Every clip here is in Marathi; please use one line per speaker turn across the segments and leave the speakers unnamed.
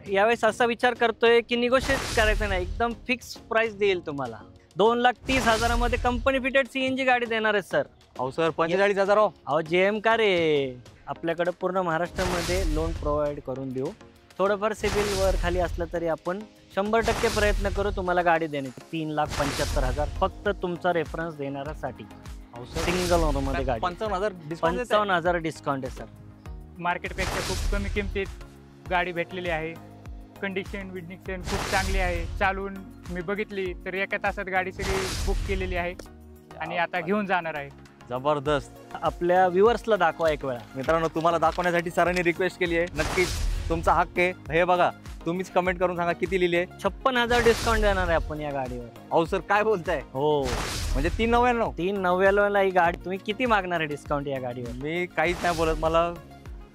यावेळेस असा विचार करतोय की निगोशिएट करायचं नाही, एकदम फिक्स प्राइस देईल तुम्हाला. 2,30,000 कंपनी फिटेड सीएनजी गाडी देणार आहे सर.
अहो सर 45,000.
अहो जेएम का रे, आपल्याकडे पूर्ण महाराष्ट्रामध्ये लोन प्रोव्हाइड करून देऊ. थोडंफार सिबिल वर खाली असलं तरी आपण 100% प्रयत्न करू तुम्हाला गाडी देण्याची. 3,75,000 फक्त तुमचा रेफरन्स देणाऱ्यासाठी. सिंगल ओनरमध्ये गाडी 55,000 डिस्काउंट आहे सर.
मार्केटपेक्षा खूप कमी किमतीत गाडी भेटलेली आहे. कंडिशन विडिशन खूप चांगली आहे. चालून मी बघितली तर एका तासात गाडी सगळी बुक केलेली आहे आणि आता घेऊन जाणार आहे.
जबरदस्त.
आपल्या व्ह्युअर्सला दाखवा एक वेळा.
मित्रांनो तुम्हाला दाखवण्यासाठी सरांनी रिक्वेस्ट केली आहे. नक्कीच तुमचा हक्क आहे. हे बघा तुम्हीच कमेंट करून सांगा किती लिहिली आहे.
56,000 डिस्काउंट देणार आहे आपण या गाडीवर.
अहो सर काय बोलताय.
हो
म्हणजे 399.
399 ही गाडी तुम्ही किती मागणार आहे डिस्काउंट या गाडीवर?
मी काहीच नाही बोलत. मला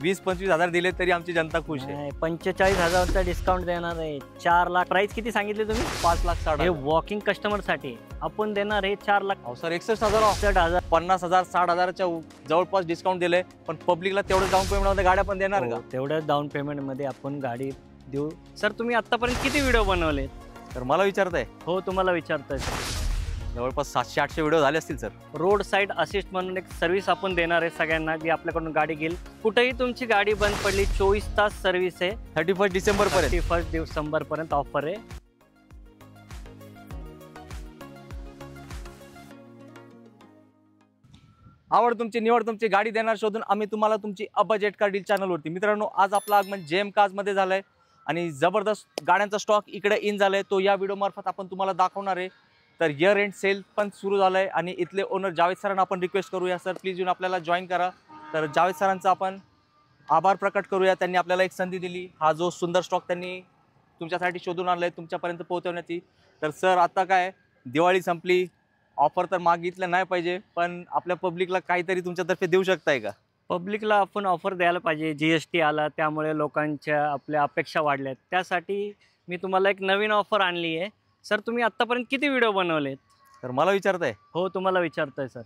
20-25,000 दिले तरी आमची जनता खुश आहे.
45,000चा डिस्काउंट देणार आहे. 4 लाख. प्राइस किती सांगितले तुम्ही?
5,60,000.
हे वॉकिंग कस्टमर साठी आपण देणार आहे 4 लाख.
अहो सर 61,000 50,000 60,000च्या जवळपास डिस्काउंट दिले. पण पब्लिकला तेवढं डाऊन पेमेंट मध्ये गाड्या पण देणार का?
तेवढ्या डाऊन पेमेंट मध्ये आपण गाडी देऊ. सर तुम्ही आतापर्यंत किती व्हिडिओ बनवले?
तर मला विचारताय.
हो तुम्हाला विचारतोय सर.
जवळपास 700-800 व्हिडिओ झाले असतील सर.
रोड साईड असिस्ट म्हणून एक सर्व्हिस आपण देणार आहे सगळ्यांना, जी आपल्याकडून गाडी घेईल. कुठेही तुमची गाडी बंद पडली 24 तास सर्व्हिस आहे.
31 डिसेंबर पर्यंत.
31 डिसेंबर पर्यंत ऑफर आहे.
आवड तुमची निवड तुमची गाडी देणार शोधून आम्ही तुम्हाला तुमची बजेट कार डील चॅनलवरती. मित्रांनो आज आपला आगमन जेएम कार्स मध्ये झालंय आणि जबरदस्त गाड्यांचा स्टॉक इकडे इन झालाय. तो या व्हिडिओ मार्फत आपण तुम्हाला दाखवणार आहे. तर इयर एंड सेल पण सुरू झालं आहे आणि इथले ओनर जावेद सरांना आपण रिक्वेस्ट करूया. सर प्लीज येऊन आपल्याला जॉईन करा. तर जावेद सरांचा आपण आभार प्रकट करूया. त्यांनी आपल्याला एक संधी दिली. हा जो सुंदर स्टॉक त्यांनी तुमच्यासाठी शोधून आणला आहे तुमच्यापर्यंत पोहोचवण्याची. तर सर आता काय दिवाळी संपली, ऑफर तर मागितलं नाही पाहिजे, पण आपल्या पब्लिकला काहीतरी तुमच्यातर्फे देऊ शकताय का?
पब्लिकला आपण ऑफर द्यायला पाहिजे. GST आला त्यामुळे लोकांच्या आपल्या अपेक्षा वाढल्यात. त्यासाठी मी तुम्हाला एक नवीन ऑफर आणली आहे. सर तुम्ही आतापर्यंत किती व्हिडिओ बनवलेत?
तर मला विचारताय.
हो तुम्हाला विचारतोय सर.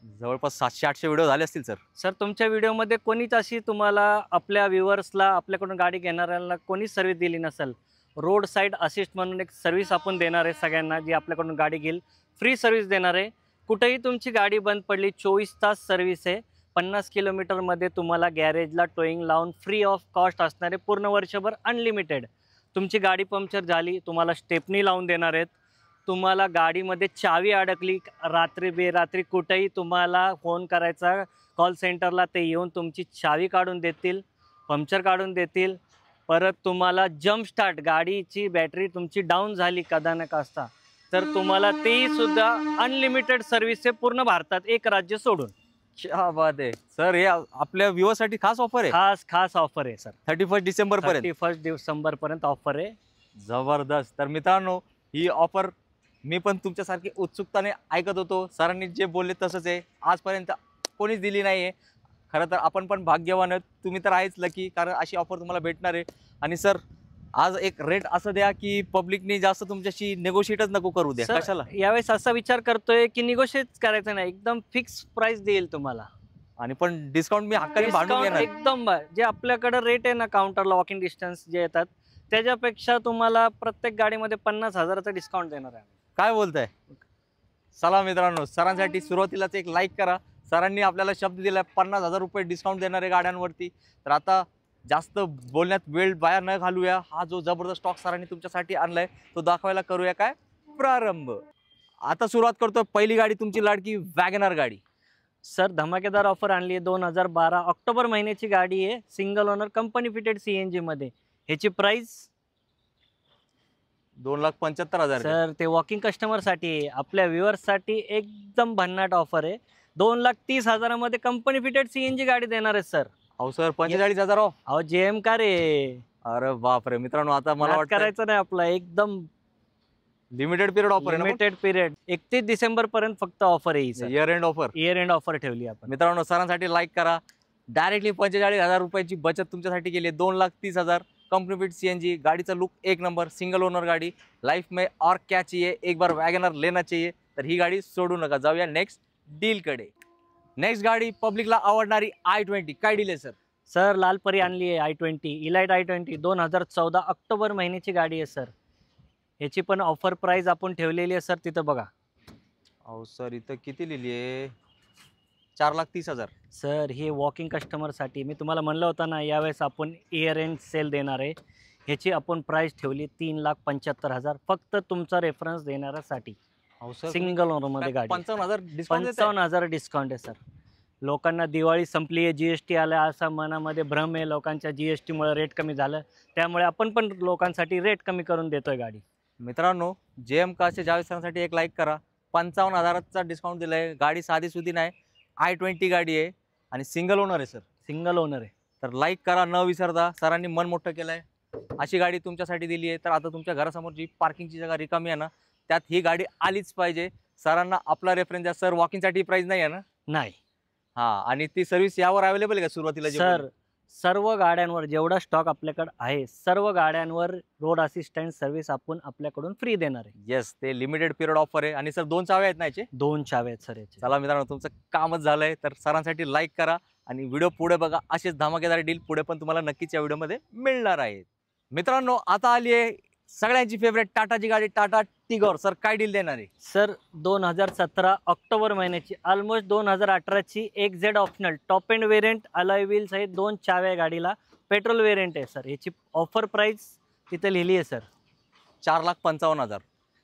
जवळपास 700-800 व्हिडिओ झाले असतील सर.
सर तुमच्या व्हिडिओमध्ये कोणीच अशी तुम्हाला आपल्या व्ह्युअर्सला आपल्याकडून गाडी घेणाऱ्यांना कोणीच सर्व्हिस दिली नसेल. रोड साईड असिस्ट म्हणून एक सर्व्हिस आपण देणार आहे सगळ्यांना, जी आपल्याकडून गाडी घेईल. फ्री सर्व्हिस देणार आहे. कुठेही तुमची गाडी बंद पडली 24 तास सर्व्हिस आहे. 50 किलोमीटरमध्ये तुम्हाला गॅरेजला टोईंग लावून फ्री ऑफ कॉस्ट असणारे, पूर्ण वर्षभर अनलिमिटेड. तुमची गाडी पंक्चर झाली तुम्हाला स्टेपनी लावून देणार आहेत. तुम्हाला गाडीमध्ये चावी अडकली रात्री बेरात्री कुठेही तुम्हाला फोन करायचा कॉल सेंटरला, ते येऊन तुमची चावी काढून देतील, पंक्चर काढून देतील. परत तुम्हाला जम्प स्टार्ट, गाडीची बॅटरी तुमची डाऊन झाली कदाचित असता तर तुम्हाला तेही सुद्धा अनलिमिटेड सर्व्हिस आहे पूर्ण भारतात, एक राज्य सोडून.
क्या बात आहे सर. हे आपल्या व्ह्युअर्ससाठी खास ऑफर आहे.
खास ऑफर आहे सर.
31 डिसेंबर पर्यंत.
31 डिसेंबर पर्यंत ऑफर आहे.
जबरदस्त. तर मित्रांनो ही ऑफर मी पण तुमच्यासारखी उत्सुकताने ऐकत होतो. सरांनी जे बोलले तसंच आहे. आजपर्यंत कोणीच दिली नाही आहे. खरं तर आपण पण भाग्यवान आहोत. तुम्ही तर आहेच लकी, कारण अशी ऑफर तुम्हाला भेटणार आहे. आणि सर आज एक रेट असं द्या की पब्लिकने जास्त तुमच्याशी नेगोशिएटच नको करू द्या. कशाला?
यावेळेस असा विचार करतोय की निगोशिएट करायचं नाही, एकदम फिक्स प्राइस देईल तुम्हाला.
आणि पण डिस्काउंट मी हक्काने भांडून घेणार.
एकदम जे आपल्याकडे रेट आहे ना काउंटरला वॉकिंग डिस्टन्स जे येतात त्याच्यापेक्षा तुम्हाला प्रत्येक गाडीमध्ये 50,000चा डिस्काउंट देणार आहे.
काय बोलताय? चला मित्रांनो सरांसाठी सुरुवातीलाच एक लाईक करा. सरांनी आपल्याला शब्द दिला 50,000 रुपये डिस्काउंट देणारे गाड्यांवरती. तर आता जास्त बोलण्यात वेळ बाहेर न घालूया. हा जो जबरदस्त स्टॉक सरांनी तुमच्यासाठी आणलाय तो दाखवायला करूया काय प्रारंभ. आता सुरुवात करतो. पहिली गाडी तुमची लाडकी वॅगनर गाडी.
सर धमाकेदार ऑफर आणली आहे. 2012 ऑक्टोबर महिन्याची गाडी आहे. Single owner company fitted CNG मध्ये. ह्याची प्राइस
2,75,000.
सर ते वॉकिंग कस्टमर साठी, आपल्या व्ह्युअर्स साठी एकदम भन्नाट ऑफर आहे. 2,30,000 कंपनी फिटेड CNG गाडी देणार आहे सर.
अहो सर 45,000.
अहो जेएम का रे.
अरे बापरे. मित्रांनो आता मला वाटतं
करायचं नाही आपला, एकदम
लिमिटेड पिरियड ऑफर आहे.
लिमिटेड पिरियड 31 डिसेंबर पर्यंत फक्त ऑफर आहे.
Year end offer.
Year end offer ठेवली आपण.
मित्रांनो सरांसाठी लाईक करा. डायरेक्टली 45,000 रुपयाची बचत तुमच्यासाठी केली. 2,30,000 कंपनी फिट CNG. गाडीचा लुक एक नंबर. सिंगल ओनर गाडी. लाइफ में और क्या चाहिए, एक बार वॅगनर लेना चाहिए. तर ही गाडी सोडू नका. जाऊया नेक्स्ट डील कडे. नेक्स्ट गाडी पब्लिकला आवडणारी I-20. काय डील आहे सर?
सर लालपरी आणली आहे i20 इलाइट i20 2014 ऑक्टोबर महिन्याची गाडी आहे सर. याची पण ऑफर प्राइस आपण ठेवलेली आहे सर, तिथं बघा.
अहो सर इथं किती लिहिली आहे? 4,30,000.
सर हे वॉकिंग कस्टमरसाठी मी तुम्हाला म्हणलं होतं ना, यावेळेस आपण इयर एंड सेल देणार आहे. ह्याची आपण प्राइस ठेवली 3,75,000 फक्त तुमचा रेफरन्स देणाऱ्यासाठी.
अहो सर
सिंगल ओनरमध्ये गाडी
55,000 डिस्काउंट
55,000 डिस्काउंट आहे सर. लोकांना दिवाळी संपली आहे, GST आलं, असा मनामध्ये भ्रम आहे लोकांच्या. GSTमुळे रेट कमी झालं, त्यामुळे आपण पण लोकांसाठी रेट कमी करून देतोय गाडी.
मित्रांनो, JM कार्सच्या जावेद सरांसाठी एक लाईक करा. 55,000चा डिस्काउंट दिलाय. गाडी साधी सुधी नाही, i20 गाडी आहे आणि सिंगल ओनर आहे सर.
सिंगल ओनर आहे.
तर लाईक करा न विसरता. सरांनी मन मोठं केलंय. अशी गाडी तुमच्यासाठी दिली आहे. तर आता तुमच्या घरासमोर जी पार्किंगची जागा रिकामी आहे ना, त्यात ही गाडी आलीच पाहिजे. सरांना आपला रेफरन्स द्या. सर वॉकिंगसाठी प्राइस नाही आहे ना?
नाही.
हां, आणि ती सर्व्हिस यावर अवेलेबल आहे का सुरुवातीला?
सर सर्व गाड्यांवर जेवढा स्टॉक आपल्याकडे आहे, सर्व गाड्यांवर रोड असिस्टंट सर्व्हिस आपण आपल्याकडून फ्री देणार आहे.
येस, ते लिमिटेड पिरियड ऑफर आहे. आणि सर 2 चाव्या आहेत ना याचे?
2 चाव्या आहेत सर याचे.
चला मित्रांनो, तुमचं कामच झालंय. तर सरांसाठी लाईक करा आणि व्हिडिओ पुढे बघा. असेच धमाकेदार डील पुढे पण तुम्हाला नक्कीच या व्हिडिओमध्ये मिळणार आहेत. मित्रांनो, आता आली आहे सगळ्यांची फेवरेट टाटाची गाडी, टाटा टिगोर. सर काय डील देणार आहे?
सर 2017 ऑक्टोबर महिन्याची, ऑलमोस्ट 2018ची XZ optional top end variant, alloy wheels आहेत, 2 चाव्या गाडीला, पेट्रोल वेरियंट आहे सर. याची ऑफर प्राइस तिथे लिहिली आहे सर
4,55,000.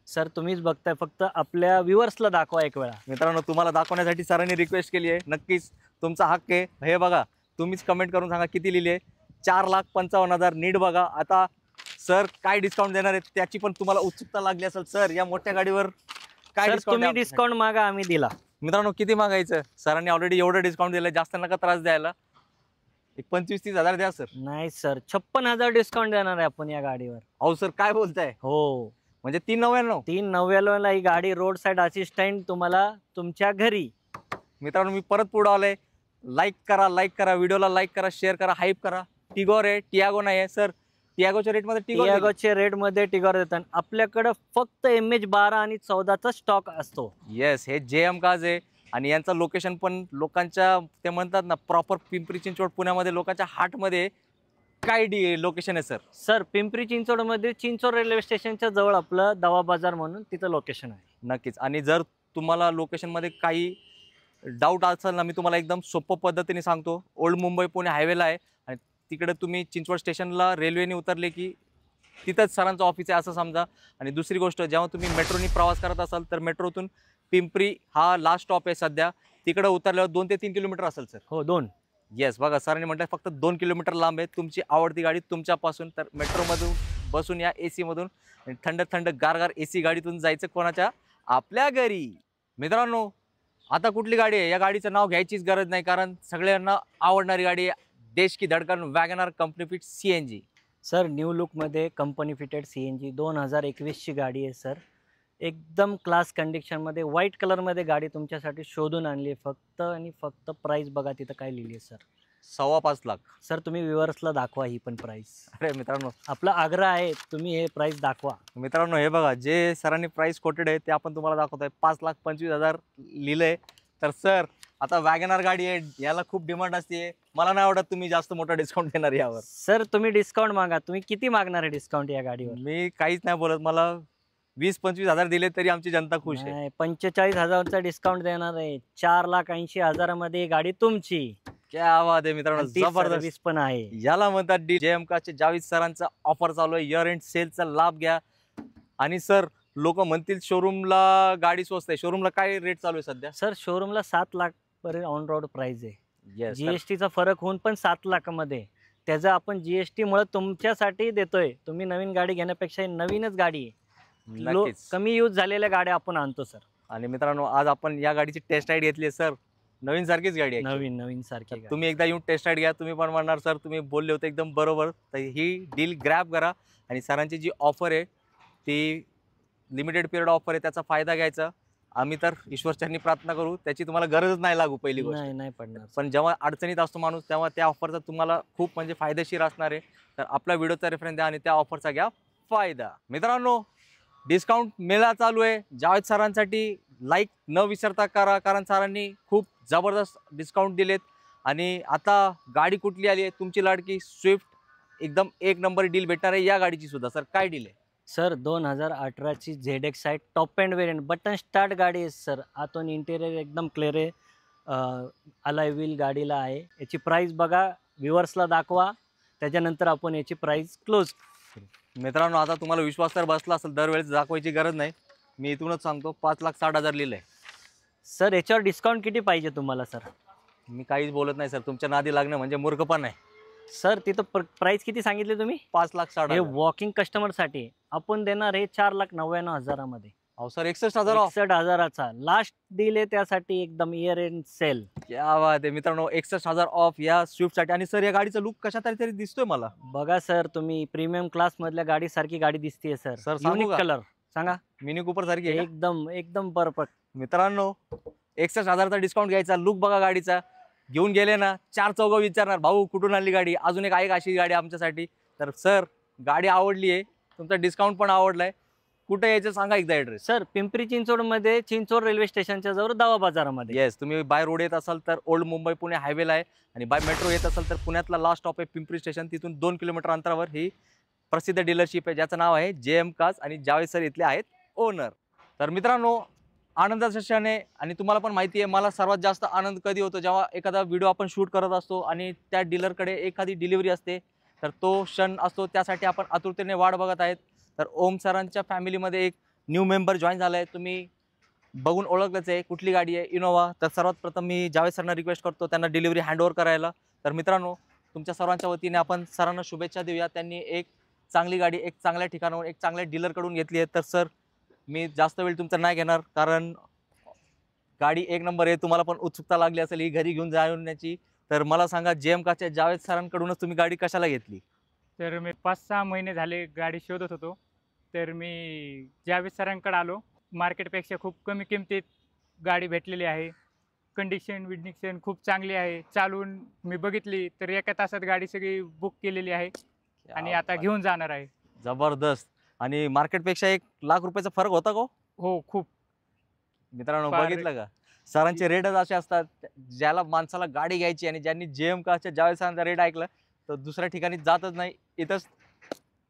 सर तुम्हीच बघताय, फक्त आपल्या व्ह्युअर्सला दाखवा एक वेळा.
मित्रांनो, तुम्हाला दाखवण्यासाठी सरांनी रिक्वेस्ट केली आहे. नक्कीच तुमचा हक्क आहे. हे बघा, तुम्हीच कमेंट करून सांगा किती लिहिली आहे. 4,55,000. नीट बघा. आता सर काय डिस्काउंट देणार आहेत त्याची पण तुम्हाला उत्सुकता लागली असेल. सर या मोठ्या गाडीवर काय
सर
डिस्काउंट?
तुम्ही डिस्काउंट मागा, आम्ही दिला.
मित्रांनो, किती मागायचं? सरांनी ऑलरेडी एवढं डिस्काउंट दिलं, जास्त नका त्रास द्यायला. एक 25-30,000 द्या सर.
नाही सर, 56,000 डिस्काउंट देणार आहे आपण या गाडीवर.
अहो सर काय बोलताय?
हो,
म्हणजे 3,99.
3,99 ही गाडी रोड साईड असिस्टंट तुम्हाला तुमच्या घरी.
मित्रांनो, मी परत पुढे आलोय. लाईक करा व्हिडिओला, लाईक करा, शेअर करा, हाईप करा. टिगोर आहे, टियागो नाही आहे. सर टियागोच्या रेटमध्ये
टियागोच्या रेटमध्ये टिगोर देतात. आपल्याकडे फक्त MH12 आणि 14चा स्टॉक असतो.
येस, हे JM कार्स आहे. आणि यांचं लोकेशन पण लोकांच्या, ते म्हणतात ना, प्रॉपर पिंपरी चिंचवड पुण्यामध्ये लोकांच्या हार्टमध्ये काय लोकेशन आहे सर?
सर पिंपरी चिंचवडमध्ये चिंचवड रेल्वे स्टेशनच्या जवळ आपलं दवा बाजार म्हणून तिथं लोकेशन आहे.
नक्कीच. आणि जर तुम्हाला लोकेशनमध्ये काही डाऊट असेल ना, मी तुम्हाला एकदम सोपं पद्धतीने सांगतो. ओल्ड मुंबई पुणे हायवेला आहे आणि तिकडे तुम्ही चिंचवड स्टेशनला रेल्वेने उतरले की तिथंच सरांचं ऑफिस आहे असं समजा. आणि दुसरी गोष्ट, जेव्हा तुम्ही मेट्रोनी प्रवास करत असाल तर मेट्रोतून पिंपरी हा लास्ट स्टॉप आहे सध्या. तिकडे उतरल्यावर 2 ते 3 किलोमीटर असेल सर.
हो 2.
येस, बघा सरांनी म्हटलं फक्त 2 किलोमीटर लांब आहे. तुमची आवडती गाडी तुमच्यापासून. तर मेट्रोमधून बसून या, AC मधून, आणि थंड थंड गारगार AC गाडीतून जायचं कोणाच्या? आपल्या घरी. मित्रांनो, आता कुठली गाडी आहे या गाडीचं नाव घ्यायचीच गरज नाही, कारण सगळ्यांना आवडणारी गाडी आहे. देश की धडकन WagonR company fit CNG.
Sir new लुकमध्ये कंपनी फिटेड CNG 2021ची गाडी आहे सर. एकदम क्लास कंडिशनमध्ये व्हाईट कलरमध्ये गाडी तुमच्यासाठी शोधून आणली आहे. फक्त आणि फक्त प्राइस बघा तिथं काय लिहिली आहे सर.
5.25 लाख.
सर तुम्ही व्ह्युअर्सला दाखवा ही पण प्राइस.
अरे मित्रांनो,
आपला आग्रह आहे, तुम्ही हे प्राइस दाखवा.
मित्रांनो हे बघा, जे सरांनी प्राइस कोटेड आहे ते आपण तुम्हाला दाखवतोय. 5,25,000 लिहिलंय. तर सर आता वॅगनर गाडी आहे, याला खूप डिमांड असते. मला नाही आवडत तुम्ही जास्त मोठा डिस्काउंट देणार यावर.
सर तुम्ही डिस्काउंट मागा. तुम्ही किती मागणार आहे डिस्काउंट या गाडीवर?
मी काहीच नाही बोलत. मला 20-25,000 दिले तरी आमची जनता खुश आहे.
45,000चा डिस्काउंट देणार आहे. 4,80,000 मध्ये गाडी तुमची.
क्या बात आहे मित्रांनो, जबरदस्त
पण आहे.
याला म्हणतात JM कार्सचे जावेद सरांचा ऑफर चालू आहे. इयर एंड सेलचा लाभ घ्या. आणि सर लोक म्हणतील शोरूमला गाडी स्वस्त आहे. शोरूमला काय रेट चालू आहे सध्या?
सर शोरूमला 7 लाख पर्यंत ऑन रोड प्राइस आहे.
येस,
GSTचा फरक होऊन पण 7 लाखामध्ये. त्याचं आपण GST मुळे तुमच्यासाठी देतोय. तुम्ही नवीन गाडी घेण्यापेक्षा नवीनच गाडी आहे.
नक्कीच.
कमी यूज झालेल्या गाड्या आपण आणतो सर.
आणि मित्रांनो, आज आपण या गाडीची टेस्ट राईड घेतली आहे सर. नवीन सारखीच गाडी आहे.
नवीन सारखी.
तुम्ही एकदा येऊन टेस्ट राईड घ्या. तुम्ही पण म्हणणार सर तुम्ही बोलले होते एकदम बरोबर. तर ही डील ग्रॅब करा. आणि सरांची जी ऑफर आहे ती लिमिटेड पिरियड ऑफर आहे, त्याचा फायदा घ्यायचा. आम्ही तर ईश्वरचरणी प्रार्थना करू त्याची तुम्हाला गरजच नाही लागू पहिली गोष्ट.
नाही पडणार.
पण जेव्हा अडचणीत असतो माणूस तेव्हा त्या ऑफरचा तुम्हाला खूप म्हणजे फायदेशीर असणार आहे. तर आपल्या व्हिडिओचा रेफरन्स द्या आणि त्या ऑफरचा घ्या फायदा. मित्रांनो, डिस्काउंट मेळा चालू आहे जावेद सरांसाठी. लाईक न विसरता करा, कारण सरांनी खूप जबरदस्त डिस्काउंट दिलेत. आणि आता गाडी कुठली आली आहे? तुमची लाडकी स्विफ्ट, एकदम एक नंबर डील भेटणार आहे या गाडीची सुद्धा. सर काय डील आहे?
सर 2018ची ZX आहे, top end variant, button start गाडी आहे सर. आतून इंटेरियर एकदम क्लिअर आहे, अलाय व्हील गाडीला आहे. याची प्राईस बघा, व्ह्युअर्सला दाखवा, त्याच्यानंतर आपण याची प्राईस क्लोज.
मित्रांनो, आता तुम्हाला विश्वास तर बसला असेल, दरवेळेस दाखवायची गरज नाही. मी इथूनच सांगतो, 5,60,000 लिहिलं आहे.
सर याच्यावर डिस्काउंट किती पाहिजे तुम्हाला सर?
मी काहीच बोलत नाही सर, तुमच्या नादी लागणं म्हणजे मूर्खपण आहे.
सर तिथं प्राईस किती सांगितली तुम्ही?
5,60,000.
हे वॉकिंग कस्टमरसाठी आपण देणार हे 4,99,000
अहो सर, 61,000 ऑफ.
61,000चा लास्ट डील आहे, त्यासाठी एकदम इयर एंड सेल.
क्या बात आहे मित्रांनो, 61,000 ऑफ या स्विफ्टसाठी. आणि सर या गाडीचा लुक कशा तरी दिसतोय मला.
बघा सर, तुम्ही प्रीमियम क्लास मधल्या गाडी सारखी गाडी दिसतीये सर.
सर, सांगू
युनिक
का?
कलर सांगा.
मिनी कूपर सारखी आहे का?
एकदम एकदम परफेक्ट.
मित्रांनो, 61,000चा डिस्काउंट घ्यायचा. लुक बघा गाडीचा. घेऊन गेले ना, 4 चौघं विचारणार, भाऊ कुठून आली गाडी, अजून एक आहे का अशी गाडी आमच्यासाठी? तर सर, गाडी आवडली आहे, तुमचा डिस्काउंट पण आवडलाय. कुठे यायचं सांगा एकदा ॲड्रेस.
सर पिंपरी चिंचवड मध्ये, चिंचवड रेल्वे स्टेशनच्या जवळ दावा बाजारामध्ये.
येस, तुम्ही बाय रोड येत असाल तर ओल्ड मुंबई पुणे हायवेला आहे, आणि बाय मेट्रो येत असाल तर पुण्यातला लास्ट स्टॉप आहे पिंपरी स्टेशन. तिथून 2 किलोमीटर अंतरावर ही प्रसिद्ध डीलरशिप आहे, ज्याचं नाव आहे JM कार्स, आणि जावेद सर इथले आहेत ओनर. तर मित्रांनो, आनंदाचा क्षण आहे. आणि तुम्हाला पण माहिती आहे, मला सर्वात जास्त आनंद कधी होतो, जेव्हा एखादा व्हिडिओ आपण शूट करत असतो आणि त्या डीलरकडे एखादी डिलिव्हरी असते, तर तो क्षण असतो. त्यासाठी आपण आतुरतेने वाट बघत आहेत. तर ओम सरांच्या फॅमिलीमध्ये एक न्यू मेंबर जॉईन झाला आहे. तुम्ही बघून ओळखलंच आहे कुठली गाडी आहे, इनोवा. तर सर्वात प्रथम मी जावेद सरांना रिक्वेस्ट करतो त्यांना डिलिव्हरी हँडओव्हर करायला. तर मित्रांनो, तुमच्या सर्वांच्या वतीने आपण सरांना शुभेच्छा देऊया. त्यांनी एक चांगली गाडी एक चांगल्या ठिकाणाहून एक चांगल्या डीलरकडून घेतली आहे. तर सर, मी जास्त वेळ तुमचा नाही घेणार, कारण गाडी एक नंबर आहे. तुम्हाला पण उत्सुकता लागली असेल ही घरी घेऊन जाण्याची. तर मला सांगा, JM कार्सच्या जावेद सरांकडूनच तुम्ही गाडी कशाला घेतली?
तर मी 5-6 महिने झाले गाडी शोधत होतो. तर मी जावेद सरांकडे आलो. मार्केटपेक्षा खूप कमी किमतीत गाडी भेटलेली आहे. कंडिशन विंडिशन खूप चांगली आहे. चालून मी बघितली तर एका तासात गाडी सगळी बुक केलेली आहे आणि आता घेऊन जाणार आहे.
जबरदस्त. आणि मार्केटपेक्षा 1,00,000 रुपयाचा फरक होता का?
हो, खूप.
मित्रांनो, बघितलं का? सरांचे रेटच असे असतात, ज्याला माणसाला गाडी घ्यायची आणि ज्यांनी JM कार्सच्या जावेद सरांचा रेट ऐकला तर दुसऱ्या ठिकाणी जातच नाही, इथंच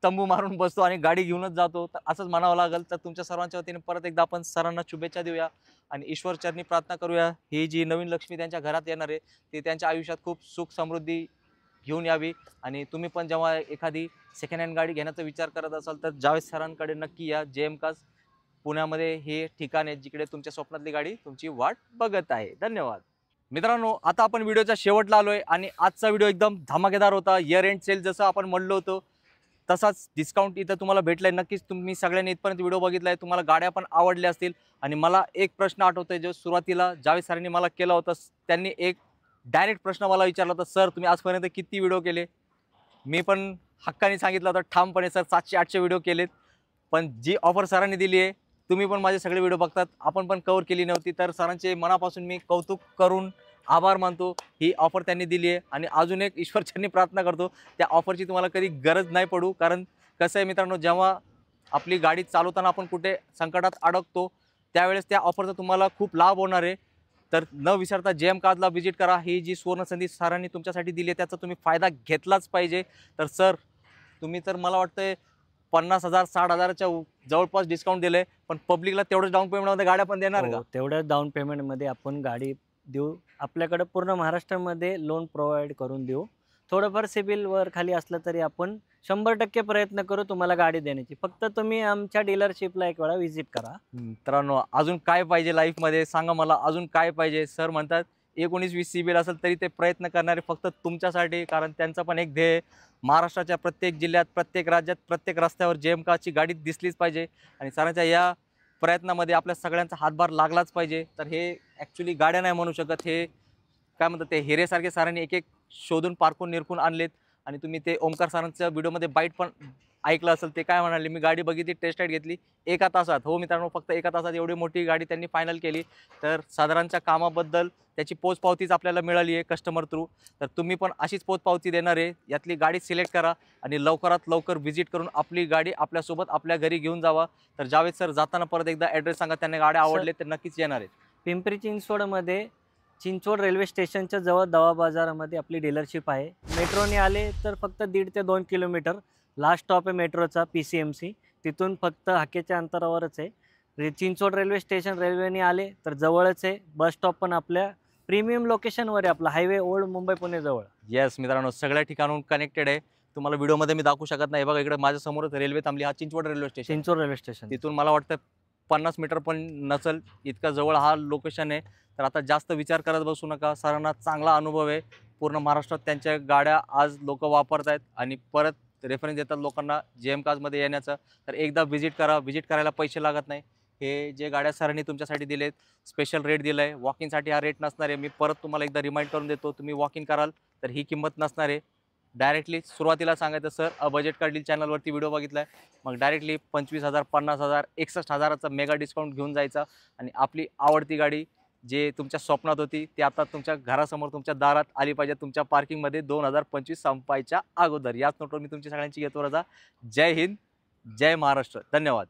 तंबू मारून बसतो आणि गाडी घेऊनच जातो. तर असंच म्हणावं लागेल. तर तुमच्या सर्वांच्या वतीने परत एकदा आपण सरांना शुभेच्छा देऊया आणि ईश्वर चरणी प्रार्थना करूया, ही जी नवीन लक्ष्मी त्यांच्या घरात येणार आहे ती त्यांच्या आयुष्यात खूप सुख समृद्धी घेऊन यावी. आणि तुम्ही पण जेव्हा एखादी सेकंड हँड गाडी घेण्याचा विचार करत असाल तर जावेद सरांकडे नक्की या. JM कार्स पुण्यामध्ये हे ठिकाण आहे जिकडे तुमच्या स्वप्नातली गाडी तुमची वाट बघत आहे. धन्यवाद. मित्रांनो, आता आपण व्हिडिओच्या शेवटला आलोय आणि आजचा व्हिडिओ एकदम धमाकेदार होता. इयर एंड सेल जसं आपण म्हणलो होतो तसाच डिस्काउंट इथं तुम्हाला भेटलाय. नक्कीच तुम्ही सगळ्यांनी इथपर्यंत व्हिडिओ बघितलाय, तुम्हाला गाड्या पण आवडल्या असतील. आणि मला एक प्रश्न आठवतोय जो सुरुवातीला जावेद सरांनी मला केला होता. त्यांनी एक डायरेक्ट प्रश्न मला विचारला होता, सर तुम्ही आजपर्यंत किती व्हिडिओ केले? मी पण हक्काने सांगितलं होतं ठामपणे, सर 700-800 व्हिडिओ केलेत. पण जी ऑफर सरांनी दिली आहे, तुम्ही पण माझे सगळे व्हिडिओ बघतात, आपण पण कव्हर केली नव्हती. तर सरांचे मनापासून मी कौतुक करून आभार मानतो. ही ऑफर त्यांनी दिली आहे आणि अजून एक ईश्वरचरणी प्रार्थना करतो त्या ऑफरची तुम्हाला कधी गरज नाही पडू. कारण कसं आहे मित्रांनो, जेव्हा आपली गाडी चालवताना आपण कुठे संकटात अडकतो त्यावेळेस त्या ऑफरचा तुम्हाला खूप लाभ होणार आहे. तर न विसरता JM कार्सला व्हिजिट करा. ही जी सुवर्णसंधी सरांनी तुमच्यासाठी दिली आहे त्याचा तुम्ही फायदा घेतलाच पाहिजे. तर सर, तुम्ही तर मला वाटतंय 50,000 60,000च्या जवळपास डिस्काउंट दिले, पण पब्लिकला तेवढंच डाऊन पेमेंटमध्ये गाड्या पण देणार का?
तेवढ्या डाऊन पेमेंटमध्ये आपण गाडी देऊ. आपल्याकडे पूर्ण महाराष्ट्रामध्ये लोन प्रोव्हाइड करून देऊ. थोडंफार सिबिल वर खाली असलं तरी आपण 100% प्रयत्न करू तुम्हाला गाडी देण्याची. फक्त तुम्ही आमच्या डीलरशिपला एक वेळा व्हिजिट करा.
मित्रांनो, अजून काय पाहिजे लाईफमध्ये सांगा मला, अजून काय पाहिजे? सर म्हणतात 19-20 सिबिल असेल तरी ते प्रयत्न करणारे फक्त तुमच्यासाठी, कारण त्यांचं पण एक ध्येय, महाराष्ट्राच्या प्रत्येक जिल्ह्यात प्रत्येक राज्यात प्रत्येक रस्त्यावर JM कार्सची गाडी दिसलीच पाहिजे. आणि सरांच्या या प्रयत्नामध्ये आपल्या सगळ्यांचा हातभार लागलाच पाहिजे. तर हे ॲक्च्युली गाड्या नाही म्हणू शकत, हे काय म्हणतात ते हिरेसारखे सरांनी एक एक शोधून पारखून निरखून आणलेत. आणि तुम्ही ते ओमकार सरांच्या व्हिडिओमध्ये बाईट पण ऐकलं असेल, ते काय म्हणाले, मी गाडी बघितली, टेस्ट राईड घेतली 1 तासात. हो मित्रांनो, फक्त 1 तासात एवढी मोठी गाडी त्यांनी फायनल केली. तर साधारणच्या कामाबद्दल त्याची पोचपावतीच आपल्याला मिळाली आहे कस्टमर थ्रू. तर तुम्ही पण अशीच पोचपावती देणार आहे. यातली गाडी सिलेक्ट करा आणि लवकरात लवकर व्हिजिट करून आपली गाडी आपल्यासोबत आपल्या घरी घेऊन जावा. तर जावेद सर, जाताना परत एकदा ॲड्रेस सांगा, त्यांना गाड्या आवडले तर नक्कीच येणार आहेत.
पिंपरी चिंचवडमध्ये चिंचवड रेल्वे स्टेशनच्या जवळ दवा बाजारामध्ये आपली डीलरशिप आहे. मेट्रोने आले तर फक्त 1.5 ते 2 किलोमीटर लास्ट स्टॉप आहे मेट्रोचा PCMC. तिथून फक्त हाकेच्या अंतरावरच आहे. चिंचवड रेल्वे स्टेशन रेल्वेने आले तर जवळच आहे. बस स्टॉप पण आपल्या प्रीमियम लोकेशनवर आहे, आपला हायवे ओल्ड मुंबई पुणे जवळ.
येस मित्रांनो, सगळ्या ठिकाणून कनेक्टेड आहे. तुम्हाला व्हिडिओमध्ये मी दाखवू शकत नाही. बघा इकडे माझ्या समोरच रेल्वे थांबली. हा Chinchwad railway station.
Chinchwad railway station
तिथून मला वाटतं 50 मीटर पण नसेल इतका जवळ हा लोकेशन आहे. तर आता जास्त विचार करत बसू नका. सरांना चांगला अनुभव आहे. पूर्ण महाराष्ट्रात त्यांच्या गाड्या आज लोक वापरत आहेत आणि परत रेफरन्स देतात लोकांना JM कार्समध्ये येण्याचं. तर एकदा व्हिजिट करा. व्हिजिट करायला पैसे लागत नाही. हे जे गाड्या सरांनी तुमच्यासाठी दिलेत, स्पेशल रेट दिला आहे. वॉकिंगसाठी हा रेट नसणार आहे. मी परत तुम्हाला एकदा रिमाइंड करून देतो, तुम्ही वॉकिंग कराल तर ही किंमत नसणार आहे. डायरेक्टली सुरुवातीला सांगायचं सर बजेट कार डील चॅनलवरती व्हिडिओ बघितला आहे, मग डायरेक्टली 25,000, 50,000, 61,000चा मेगा डिस्काउंट घेऊन जायचा आणि आपली आवडती गाडी जे तुमच्या स्वप्नात होती ती आता तुमच्या घरासमोर तुमच्या दारात आली पाहिजे, तुमच्या पार्किंगमध्ये 2025 संपायच्या अगोदर. याच नोटवर मी तुमची सगळ्यांची घेतो रजा. जय हिंद, जय महाराष्ट्र. धन्यवाद.